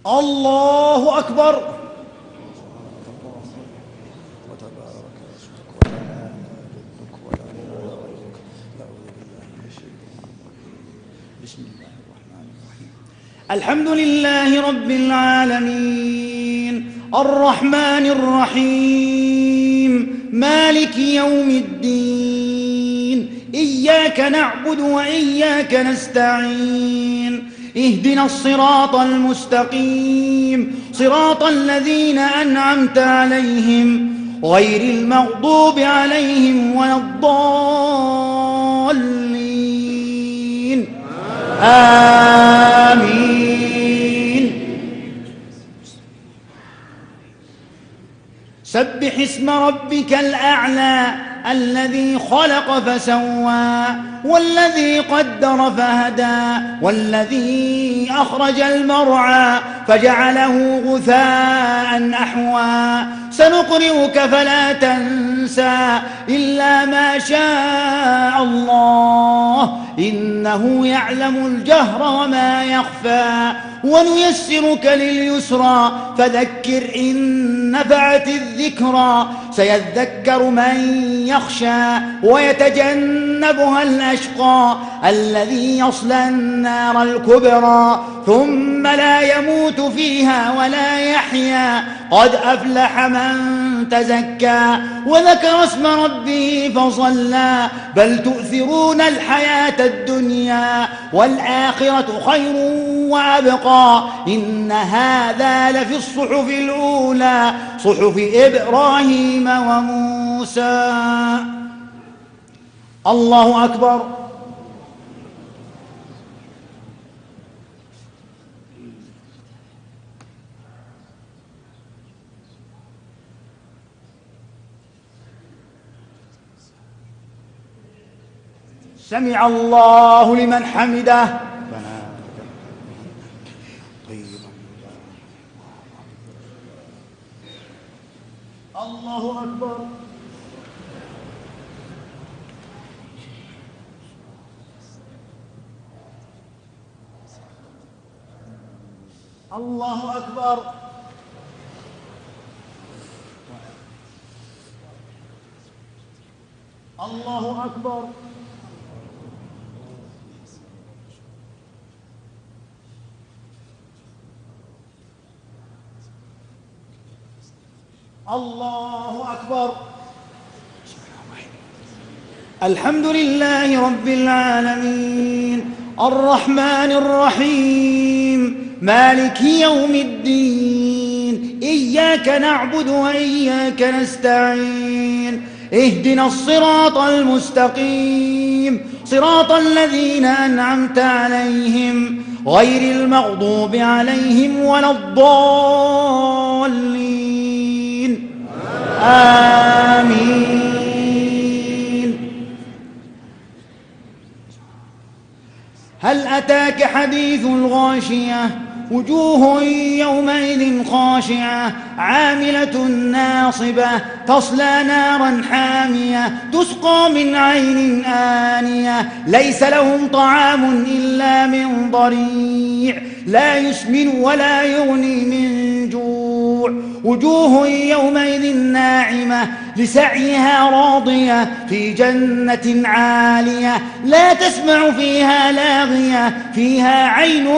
الله أكبر. وتبارك اسمك وتعالى جدك ولا إله غيرك. أعوذ بالله من الشيطان الرجيم. بسم الله الرحمن الرحيم. الحمد لله رب العالمين الرحمن الرحيم مالك يوم الدين إياك نعبد وإياك نستعين اهدنا الصراط المستقيم صراط الذين أنعمت عليهم غير المغضوب عليهم ولا الضالين آمين. سبح اسم ربك الأعلى الذي خلق فسوى والذي قدر فهدى والذي أخرج المرعى فجعله غثاء أحوى سنقرئك فلا تنسى إلا ما شاء الله إنه يعلم الجهر وما يخفى ونيسرك لليسرى فذكر إن نفعت الذكرى سيذكر من يخشى ويتجنبها الأشقى الذي يصلى النار الكبرى ثم لا يموت فيها ولا يحيا قد أفلح من تزكى وذكر اسم ربه فصلى بل تؤثرون الحياة الدنيا والآخرة خير وأبقى إن هذا لفي الصحف الأولى صحف إبراهيم وموسى. الله أكبر. سمع الله لمن حمده. الله أكبر. الله أكبر. الله أكبر. الله أكبر. الحمد لله رب العالمين الرحمن الرحيم مالك يوم الدين إياك نعبد وإياك نستعين اهدنا الصراط المستقيم صراط الذين أنعمت عليهم غير المغضوب عليهم ولا الضالين آمين. هل أتاك حديث الغاشية وجوه يومئذ خاشعة عاملة ناصبة تصلى نارا حامية تسقى من عين آنية ليس لهم طعام إلا من ضريع لا يسمن ولا يغني من جوع وجوه يومئذ ناعمة لسعيها راضية في جنة عالية لا تسمع فيها لاغية فيها عين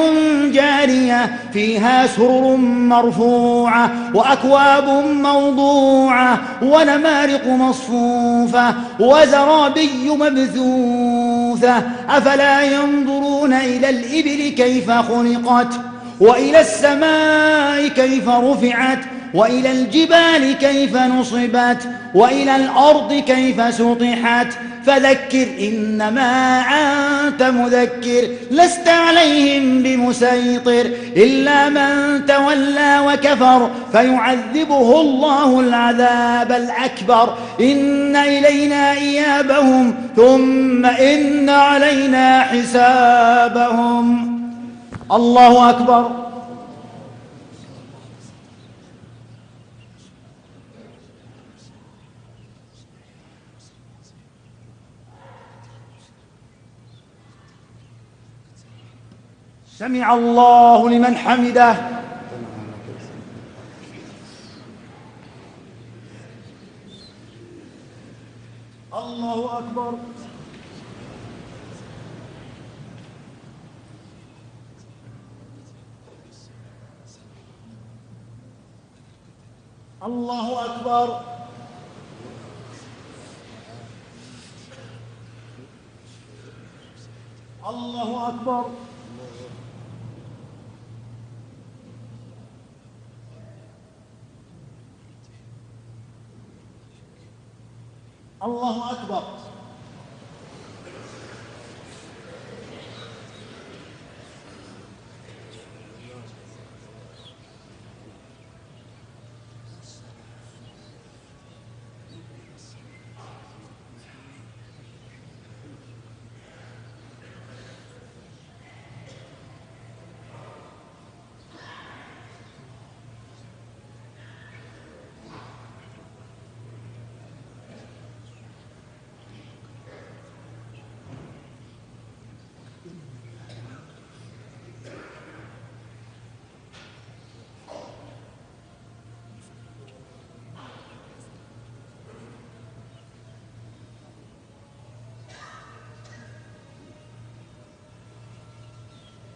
جارية فيها سرر مرفوعة وأكواب موضوعة ونمارق مصفوفة وزرابي مبثوثة أفلا ينظرون إلى الإبل كيف خلقت وإلى السماء كيف رفعت وإلى الجبال كيف نصبت وإلى الأرض كيف سطحت فذكر إنما أنت مذكر لست عليهم بمسيطر إلا من تولى وكفر فيعذبه الله العذاب الأكبر إن إلينا إيابهم ثم إن علينا حسابهم. الله أكبر. سمع الله لمن حمده. الله أكبر. الله أكبر. الله أكبر.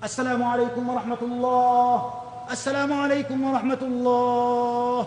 السلام عليكم ورحمة الله. السلام عليكم ورحمة الله.